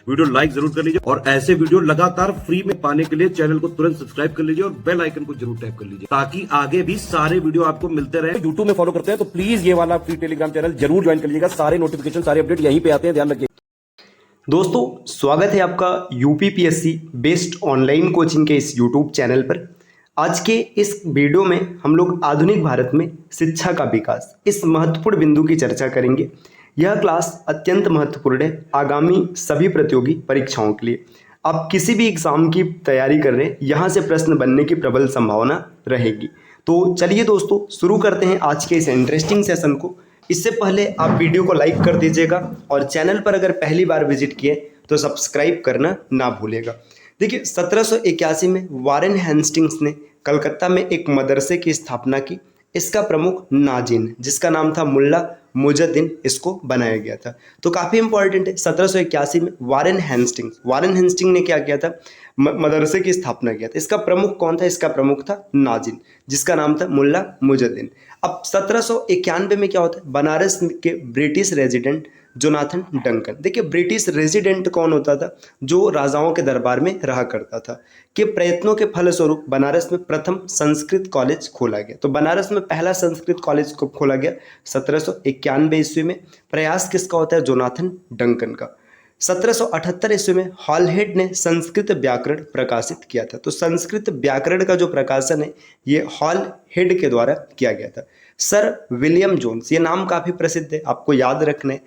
Video like जरूर कर लीजिए और ऐसे वीडियो लगातार फ्री में पाने के लिए चैनल को तुरंत सब्सक्राइब कर लीजिए और बेल आइकन को जरूर टैप कर लीजिए ताकि आगे भी सारे वीडियो आपको मिलते रहे। यूट्यूब में फॉलो करते हैं तो प्लीज ये वाला फ्री टेलीग्राम चैनल जरूर ज्वाइन कर लीजिएगा। सारे नोटिफिकेशन सारे अपडेट यहीं पे आते हैं, ध्यान रखिए। दोस्तों स्वागत है आपका यूपीपीएससी बेस्ड ऑनलाइन कोचिंग के इस यूट्यूब चैनल पर। आज के इस वीडियो में हम लोग आधुनिक भारत में शिक्षा का विकास इस महत्वपूर्ण बिंदु की चर्चा करेंगे। यह क्लास अत्यंत महत्वपूर्ण है आगामी सभी प्रतियोगी परीक्षाओं के लिए। आप किसी भी एग्जाम की तैयारी कर रहे हैं, यहाँ से प्रश्न बनने की प्रबल संभावना रहेगी। तो चलिए दोस्तों शुरू करते हैं आज के इस इंटरेस्टिंग सेशन को। इससे पहले आप वीडियो को लाइक कर दीजिएगा और चैनल पर अगर पहली बार विजिट किए तो सब्सक्राइब करना ना भूलिएगा। देखिए 1781 में वारेन हेस्टिंग्स ने कलकत्ता में एक मदरसे की स्थापना की। इसका प्रमुख नाजिन जिसका नाम था मुल्ला मुजुद्दीन इसको बनाया गया था। तो काफ़ी इंपॉर्टेंट है। 1781 में वारेन हेस्टिंग ने क्या किया था, मदरसे की स्थापना किया था। इसका प्रमुख कौन था? इसका प्रमुख था नाजिन जिसका नाम था मुल्ला मुजुद्दीन। अब 1791 में क्या होता है, बनारस के ब्रिटिश रेजिडेंट जोनाथन डंकन। देखिए ब्रिटिश रेजिडेंट कौन होता था? जो राजाओं के दरबार में रहा करता था। के प्रयत्नों के फलस्वरूप बनारस में प्रथम संस्कृत कॉलेज खोला गया। तो बनारस में पहला संस्कृत कॉलेज को खोला गया 1791 ईस्वी में। प्रयास किसका होता है? जोनाथन डंकन का। 1778 ईस्वी में हॉलहेड ने संस्कृत व्याकरण प्रकाशित किया था। तो संस्कृत व्याकरण का जो प्रकाशन है ये हॉलहेड के द्वारा किया गया था। सर विलियम जोन्स, ये नाम काफ़ी प्रसिद्ध है, आपको याद रखने।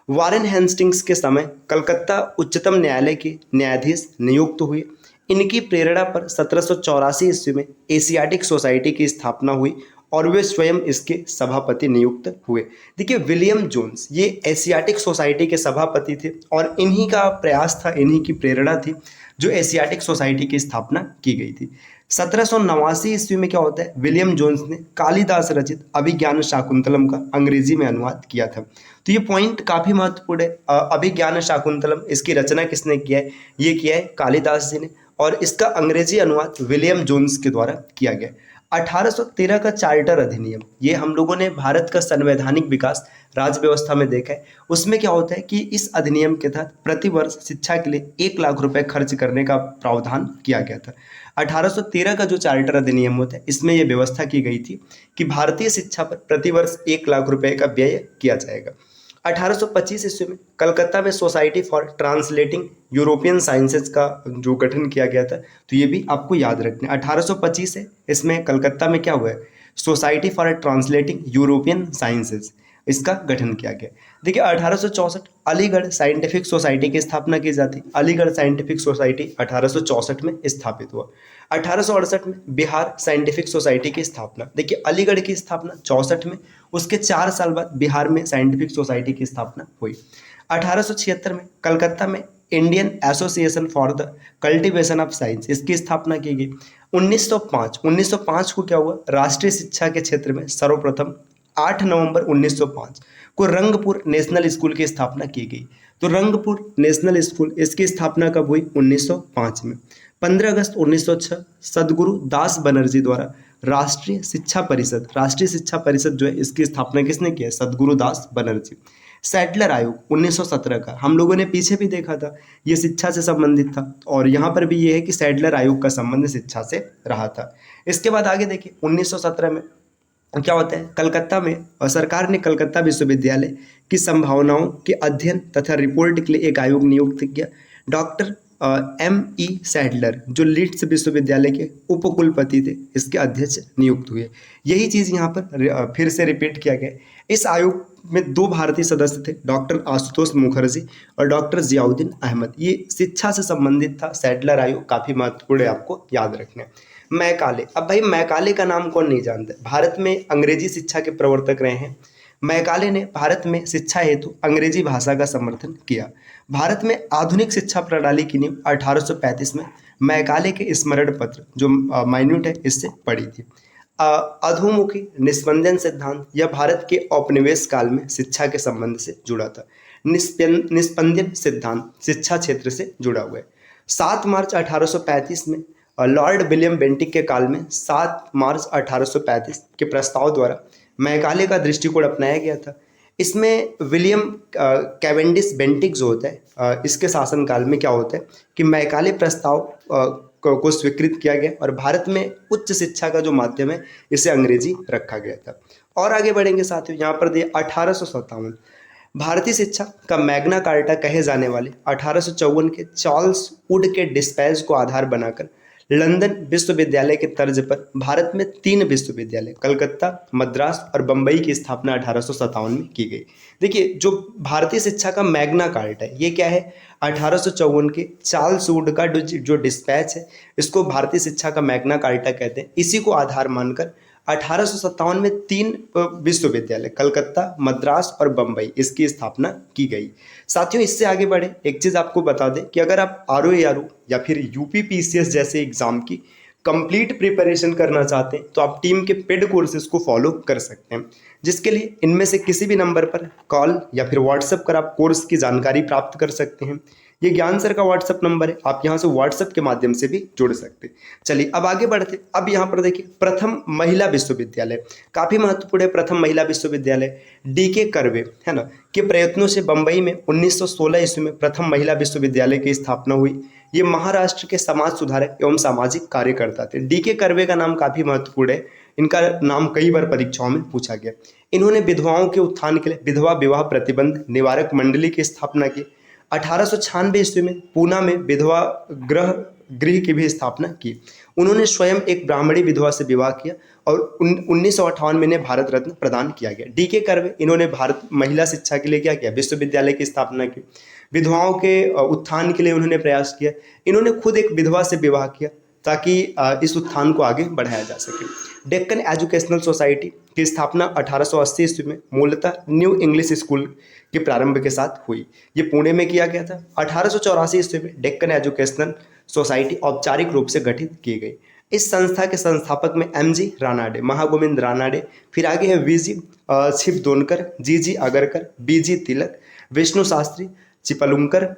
वारेन हेस्टिंग्स के समय कलकत्ता उच्चतम न्यायालय के न्यायाधीश नियुक्त हुए। इनकी प्रेरणा पर 1784 ईस्वी में एशियाटिक सोसाइटी की स्थापना हुई और वे स्वयं इसके सभापति नियुक्त हुए। देखिए विलियम जोन्स ये एशियाटिक सोसाइटी के सभापति थे और इन्हीं का प्रयास था, इन्हीं की प्रेरणा थी जो एशियाटिक सोसाइटी की स्थापना की गई थी। 1789 ईस्वी में क्या होता है, विलियम जोन्स ने कालिदास रचित अभिज्ञान शाकुंतलम का अंग्रेजी में अनुवाद किया था। तो ये पॉइंट काफ़ी महत्वपूर्ण है। अभिज्ञान शाकुंतलम इसकी रचना किसने किया है? ये किया है कालिदास जी ने और इसका अंग्रेजी अनुवाद विलियम जोन्स के द्वारा किया गया। 1813 का चार्टर अधिनियम, ये हम लोगों ने भारत का संवैधानिक विकास राज्य व्यवस्था में देखा है। उसमें क्या होता है कि इस अधिनियम के तहत प्रतिवर्ष शिक्षा के लिए 1 लाख रुपए खर्च करने का प्रावधान किया गया था। 1813 का जो चार्टर अधिनियम होता है इसमें यह व्यवस्था की गई थी कि भारतीय शिक्षा पर प्रतिवर्ष 1 लाख रुपए का व्यय किया जाएगा। 1825 ईस्वी में कलकत्ता में society for translating European sciences का जो गठन किया गया था। तो ये भी आपको याद रखना है। 1825 है, इसमें कलकत्ता में क्या हुआ है, society for translating European sciences इसका गठन किया गया। देखिए 1864 अलीगढ़ साइंटिफिक सोसाइटी की स्थापना की जाती। अलीगढ़ साइंटिफिक सोसाइटी 1864 में स्थापित हुआ। 1868 में बिहार साइंटिफिक सोसाइटी की स्थापना। देखिए अलीगढ़ की स्थापना 64 में, उसके 4 साल बाद बिहार में साइंटिफिक सोसाइटी की स्थापना हुई। 1876 में कलकत्ता में Indian association for the cultivation of science इसकी स्थापना की गई। 1905 को क्या हुआ, राष्ट्रीय शिक्षा के क्षेत्र में सर्वप्रथम 8 नवंबर 1905 को रंगपुर नेशनल स्कूल की स्थापना की गई। तो रंगपुर नेशनल स्कूल इसकी स्थापना कब हुई? 1905 में। 15 अगस्त 1906 सदगुरु दास बनर्जी द्वारा राष्ट्रीय शिक्षा परिषद जो है इसकी स्थापना किसने की है? सदगुरु दास बनर्जी। सैडलर आयोग 1917 का हम लोगों ने पीछे भी देखा था, ये शिक्षा से संबंधित था और यहाँ पर भी ये है कि सैडलर आयोग का संबंध शिक्षा से रहा था। इसके बाद आगे देखिए 1917 में क्या होता है, कलकत्ता में सरकार ने कलकत्ता विश्वविद्यालय की संभावनाओं के अध्ययन तथा रिपोर्ट के लिए एक आयोग नियुक्त किया। Doctor M.E. सैडलर जो लीड्स विश्वविद्यालय के उपकुलपति थे इसके अध्यक्ष नियुक्त हुए। यही चीज़ यहाँ पर फिर से रिपीट किया गया। इस आयोग में 2 भारतीय सदस्य थे, डॉक्टर आशुतोष मुखर्जी और डॉक्टर जियाउद्दीन अहमद। ये शिक्षा से संबंधित था। सैडलर आयोग काफ़ी महत्वपूर्ण है, आपको याद रखना है। मैकाले, अब भाई मैकाले का नाम कौन नहीं जानता? भारत में अंग्रेजी शिक्षा के प्रवर्तक रहे हैं। मैकाले ने भारत में शिक्षा हेतु अंग्रेजी भाषा का समर्थन किया। भारत में आधुनिक शिक्षा प्रणाली की नींव 1835 में मैकाले के स्मरण पत्र जो माइन्यूट है इससे पड़ी थी। अधोमुखी निस्पंदन सिद्धांत यह भारत के औपनिवेश काल में शिक्षा के संबंध से जुड़ा था। निस्पंदन सिद्धांत शिक्षा क्षेत्र से जुड़ा हुआ है। 7 मार्च 1835 में लॉर्ड विलियम बेंटिक के काल में 7 मार्च 1835 के प्रस्ताव द्वारा मैकाले का दृष्टिकोण अपनाया गया था। इसमें विलियम कैवेंडिश बेंटिक जो होता है इसके शासनकाल में क्या होता है कि मैकाले प्रस्ताव को स्वीकृत किया गया और भारत में उच्च शिक्षा का जो माध्यम है इसे अंग्रेजी रखा गया था। और आगे बढ़ेंगे साथियों, यहाँ पर दिए 1857 भारतीय शिक्षा का मैग्ना कार्टा कहे जाने वाले 1854 के चार्ल्स वुड के डिस्पैच को आधार बनाकर लंदन विश्वविद्यालय के तर्ज पर भारत में 3 विश्वविद्यालय कलकत्ता, मद्रास और बंबई की स्थापना 1857 में की गई। देखिए, जो भारतीय शिक्षा का मैग्ना कार्टा है ये क्या है, 1854 के चार्ल्स वुड का जो डिस्पैच है इसको भारतीय शिक्षा का मैग्ना कार्टा कहते हैं। इसी को आधार मानकर 1857 में 3 विश्वविद्यालय कलकत्ता, मद्रास और बंबई इसकी स्थापना की गई। साथियों, इससे आगे बढ़े एक चीज़ आपको बता दें कि अगर आप ROARO या फिर UPPCS जैसे एग्जाम की कंप्लीट प्रिपरेशन करना चाहते हैं तो आप टीम के पेड कोर्सेज को फॉलो कर सकते हैं, जिसके लिए इनमें से किसी भी नंबर पर कॉल या फिर व्हाट्सएप कर आप कोर्स की जानकारी प्राप्त कर सकते हैं। ये ज्ञान सर का व्हाट्सएप नंबर है, आप यहाँ से व्हाट्सएप के माध्यम से भी जुड़ सकते हैं। चलिए अब आगे बढ़ते, अब यहाँ पर देखिए प्रथम महिला विश्वविद्यालय काफ़ी महत्वपूर्ण है। प्रथम महिला विश्वविद्यालय DK कर्वे है ना के प्रयत्नों से बंबई में 1916 ईस्वी में प्रथम महिला विश्वविद्यालय की स्थापना हुई। ये महाराष्ट्र के समाज सुधारक एवं सामाजिक कार्यकर्ता थे। DK कर्वे का नाम काफ़ी महत्वपूर्ण है, इनका नाम कई बार परीक्षाओं में पूछा गया। इन्होंने विधवाओं के उत्थान के लिए विधवा विवाह प्रतिबंध निवारक मंडली की स्थापना की। 1896 ईस्वी में पूना में विधवा गृह की भी स्थापना की। उन्होंने स्वयं एक ब्राह्मणी विधवा से विवाह किया और 1958 में इन्हें भारत रत्न प्रदान किया गया। DK कर्वे इन्होंने भारत महिला शिक्षा के लिए क्या किया, विश्वविद्यालय की स्थापना की। विधवाओं के उत्थान के लिए उन्होंने प्रयास किया। इन्होंने खुद एक विधवा से विवाह किया ताकि इस उत्थान को आगे बढ़ाया जा सके। डेक्कन एजुकेशनल सोसाइटी की स्थापना 1880 ईस्वी में मूलतः न्यू इंग्लिश स्कूल के प्रारंभ के साथ हुई। ये पुणे में किया गया था। 1884 ईस्वी में डेक्कन एजुकेशनल सोसाइटी औपचारिक रूप से गठित की गई। इस संस्था के संस्थापक में MG रानाडे, महागोविंद रानाडे, फिर आगे है VG छिबदोनकर, GG अगरकर, BG तिलक, विष्णु शास्त्री, चिपलुंकर,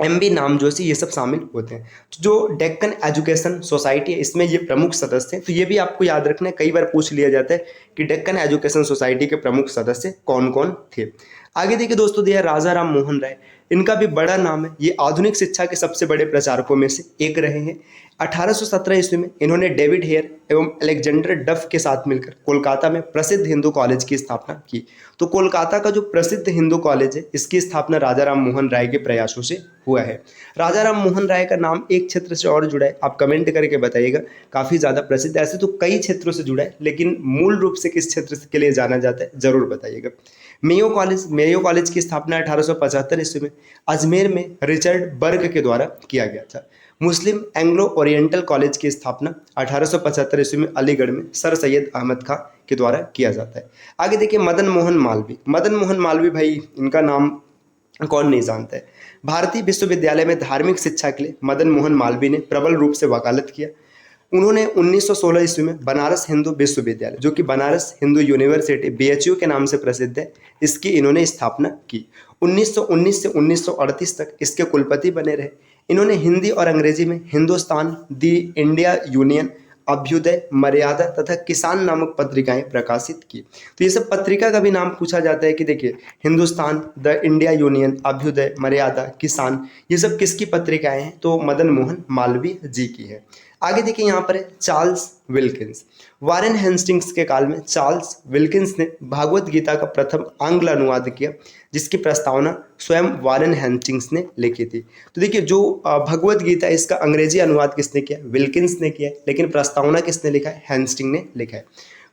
MB नामजोशी, ये सब शामिल होते हैं। तो जो डेक्कन एजुकेशन सोसाइटी है इसमें ये प्रमुख सदस्य हैं। तो ये भी आपको याद रखना है, कई बार पूछ लिया जाता है कि डेक्कन एजुकेशन सोसाइटी के प्रमुख सदस्य कौन कौन थे। आगे देखिए दोस्तों, दिया राजा राम मोहन राय, इनका भी बड़ा नाम है। ये आधुनिक शिक्षा के सबसे बड़े प्रचारकों में से एक रहे हैं। 1817 ईस्वी में इन्होंने डेविड हेयर एवं अलेक्जेंडर डफ के साथ मिलकर कोलकाता में प्रसिद्ध हिंदू कॉलेज की स्थापना की। तो कोलकाता का जो प्रसिद्ध हिंदू कॉलेज है इसकी स्थापना राजा राम मोहन राय के प्रयासों से हुआ है। राजा राम मोहन राय का नाम एक क्षेत्र से और जुड़ा है, आप कमेंट करके बताइएगा। काफ़ी ज़्यादा प्रसिद्ध, ऐसे तो कई क्षेत्रों से जुड़ा है लेकिन मूल रूप से किस क्षेत्र के लिए जाना जाता है ज़रूर बताइएगा। मेयो कॉलेज की स्थापना 1875 ईस्वी में अजमेर में रिचर्ड बर्ग के द्वारा किया गया था। मुस्लिम एंग्लो ओरिएंटल कॉलेज की स्थापना 1875 ईस्वी में अलीगढ़ में सर सैयद अहमद खां के द्वारा किया जाता है। आगे देखिए मदन मोहन मालवीय भाई, इनका नाम कौन नहीं जानता है। भारतीय विश्वविद्यालय में धार्मिक शिक्षा के लिए मदन मोहन मालवीय ने प्रबल रूप से वकालत किया। उन्होंने 1916 ईस्वी में बनारस हिंदू विश्वविद्यालय, जो कि बनारस हिंदू यूनिवर्सिटी BHU के नाम से प्रसिद्ध है, इसकी इन्होंने स्थापना की। 1919 से 1938 तक इसके कुलपति बने रहे। इन्होंने हिंदी और अंग्रेजी में हिंदुस्तान, दी इंडिया यूनियन, अभ्युदय, मर्यादा तथा किसान नामक पत्रिकाएं प्रकाशित की। तो ये सब पत्रिका का भी नाम पूछा जाता है कि देखिए Hindustan, the India Union, Abhyudaya, Maryada, Kisan, ये सब किसकी पत्रिकाएं हैं, तो मदन मोहन मालवीय जी की है। आगे देखिए यहाँ पर है चार्ल्स विल्किंस। वारेन हेस्टिंग्स के काल में चार्ल्स विल्किंस ने भागवत गीता का प्रथम आंग्ल अनुवाद किया, जिसकी प्रस्तावना स्वयं वारेन हेस्टिंग्स ने लिखी थी। तो देखिए जो भगवत गीता है इसका अंग्रेजी अनुवाद किसने किया, विल्किंस ने किया है, लेकिन प्रस्तावना किसने लिखा है, हेस्टिंग ने लिखा है।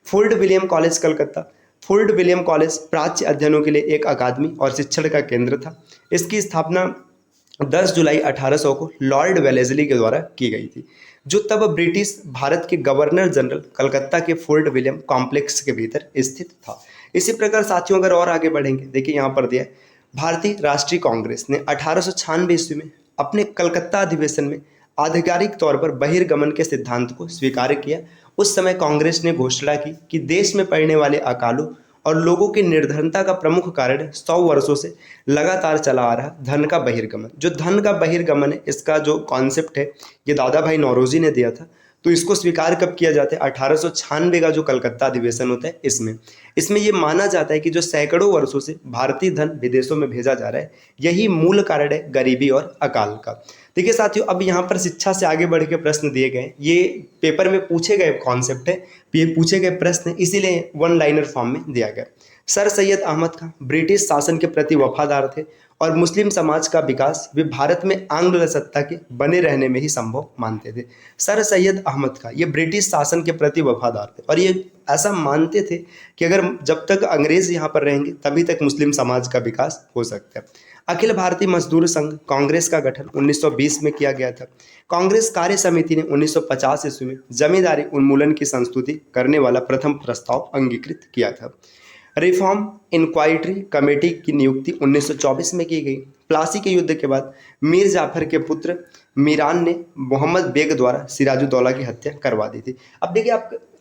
Fort William College Calcutta. Fort William College प्राच्य अध्ययनों के लिए एक अकादमी और शिक्षण का केंद्र था। इसकी स्थापना 10 जुलाई 1800 को लॉर्ड वेलेस्ली के द्वारा की गई थी, जो तब ब्रिटिश भारत के गवर्नर जनरल कलकत्ता के फोर्ट विलियम कॉम्प्लेक्स के भीतर स्थित था। इसी प्रकार साथियों अगर और आगे बढ़ेंगे, देखिए यहाँ पर दिया है भारतीय राष्ट्रीय कांग्रेस ने 1896 ईस्वी में अपने कलकत्ता अधिवेशन में आधिकारिक तौर पर बहिर्गमन के सिद्धांत को स्वीकार किया। उस समय कांग्रेस ने घोषणा की कि देश में पड़ने वाले अकालों और लोगों की निर्धनता का प्रमुख कारण 100 वर्षों से लगातार चला आ रहा धन का बहिर्गमन। जो धन का बहिर्गमन है, इसका जो कॉन्सेप्ट है ये दादा भाई नौरोजी ने दिया था। तो इसको स्वीकार कब किया जाता है? 1896 का जो कलकत्ता अधिवेशन होता है इसमें ये माना जाता है कि जो सैकड़ों वर्षों से भारतीय धन विदेशों में भेजा जा रहा है, यही मूल कारण है गरीबी और अकाल का। देखिए साथियों, अब यहाँ पर शिक्षा से आगे बढ़ के प्रश्न दिए गए, ये पेपर में पूछे गए कॉन्सेप्ट है, ये पूछे गए प्रश्न है, इसीलिए वन लाइनर फॉर्म में दिया गया। सर सैयद अहमद खान ब्रिटिश शासन के प्रति वफादार थे और मुस्लिम समाज का विकास वे भारत में आंग्ल सत्ता के बने रहने में ही संभव मानते थे। सर सैयद अहमद खान ये ब्रिटिश शासन के प्रति वफादार थे और ये ऐसा मानते थे कि अगर जब तक अंग्रेज यहाँ पर रहेंगे तभी तक मुस्लिम समाज का विकास हो सकता है। अखिल भारतीय मजदूर संघ कांग्रेस का गठन 1920 में किया गया था। कांग्रेस कार्य समिति ने 1950 ईस्वी में जमींदारी उन्मूलन की संस्तुति करने वाला प्रथम प्रस्ताव अंगीकृत किया था। रिफॉर्म इंक्वायरी कमेटी की नियुक्ति 1924 में की गई। प्लासी के युद्ध के बाद मीर जाफर के पुत्र मीरान ने मोहम्मद बेग द्वारा सिराजुद्दौला की हत्या करवा दी थी। अब देखिए,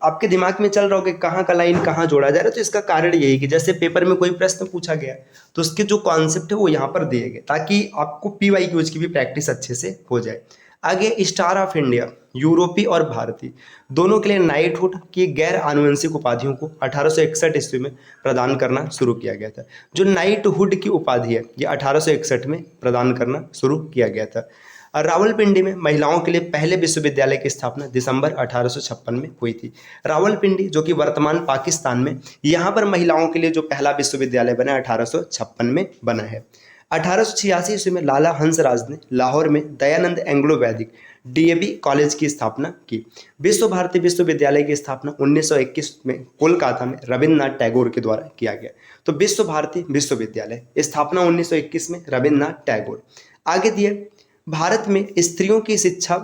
आपके दिमाग में चल रहा हो कि कहाँ का लाइन कहाँ जोड़ा जा रहा है, तो इसका कारण यही कि जैसे पेपर में कोई प्रश्न पूछा गया तो उसके जो कॉन्सेप्ट है वो यहाँ पर दिए गए ताकि आपको PYQs की भी प्रैक्टिस अच्छे से हो जाए। आगे स्टार ऑफ इंडिया यूरोपीय और भारतीय दोनों के लिए नाइटहुड की गैर आनुवंशिक उपाधियों को 1861 ईस्वी में प्रदान करना शुरू किया गया था। जो नाइटहुड की उपाधि है ये 1861 में प्रदान करना शुरू किया गया था। और रावलपिंडी में महिलाओं के लिए पहले विश्वविद्यालय की स्थापना दिसंबर 1856 में हुई थी। रावलपिंडी जो कि वर्तमान पाकिस्तान में, यहाँ पर महिलाओं के लिए जो पहला विश्वविद्यालय बना 1856 में बना है। 1886 ईस्वी में लाला हंसराज ने लाहौर में दयानंद एंग्लो वैदिक DAV कॉलेज की स्थापना की। विश्व भारती विश्वविद्यालय की स्थापना 1921 में कोलकाता में रविन्द्रनाथ टैगोर के द्वारा किया गया। तो विश्व भारती विश्वविद्यालय स्थापना 1921 में रविन्द्रनाथ टैगोर। आगे दिए, भारत में स्त्रियों की शिक्षा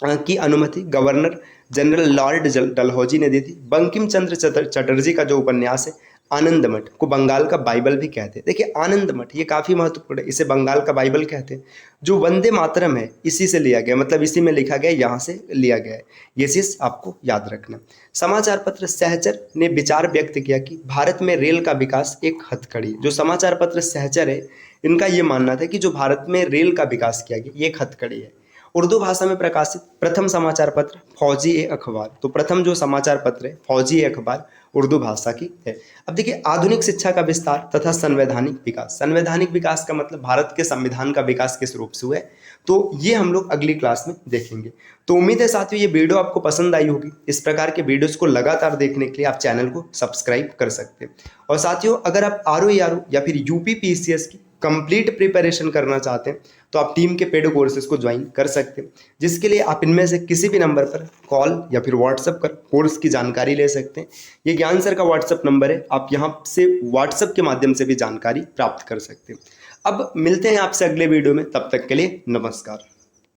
की अनुमति गवर्नर जनरल लॉर्ड डलहौजी ने दी थी। बंकिम चंद्र चटर्जी का जो उपन्यास है आनंद मठ को बंगाल का बाइबल भी कहते हैं। देखिए आनंद मठ ये काफ़ी महत्वपूर्ण है, इसे बंगाल का बाइबल कहते हैं। जो वंदे मातरम है इसी से लिया गया, मतलब इसी में लिखा गया, यहाँ से लिया गया है। ये चीज़ आपको याद रखना। समाचार पत्र सहचर ने विचार व्यक्त किया कि भारत में रेल का विकास एक हथकड़ी है। जो समाचार पत्र सहचर है इनका ये मानना था कि जो भारत में रेल का विकास किया गया ये एक हथकड़ी है। उर्दू भाषा में प्रकाशित प्रथम समाचार पत्र फौजी-ए-अखबार, तो प्रथम जो समाचार पत्र है फौजी-ए-अखबार उर्दू भाषा की है। अब देखिए, आधुनिक शिक्षा का विस्तार तथा संवैधानिक विकास। संवैधानिक विकास का मतलब भारत के संविधान का विकास किस रूप से हुआ है, तो ये हम लोग अगली क्लास में देखेंगे। तो उम्मीद है साथियों ये वीडियो आपको पसंद आई होगी। इस प्रकार के वीडियोस को लगातार देखने के लिए आप चैनल को सब्सक्राइब कर सकते हैं। और साथियों अगर आप ROE या फिर UP-PCS की कंप्लीट प्रिपरेशन करना चाहते हैं तो आप टीम के पेड कोर्सेज को ज्वाइन कर सकते हैं, जिसके लिए आप इनमें से किसी भी नंबर पर कॉल या फिर व्हाट्सएप कर कोर्स की जानकारी ले सकते हैं। ये ज्ञान सर का व्हाट्सएप नंबर है, आप यहाँ से व्हाट्सएप के माध्यम से भी जानकारी प्राप्त कर सकते हैं। अब मिलते हैं आपसे अगले वीडियो में, तब तक के लिए नमस्कार।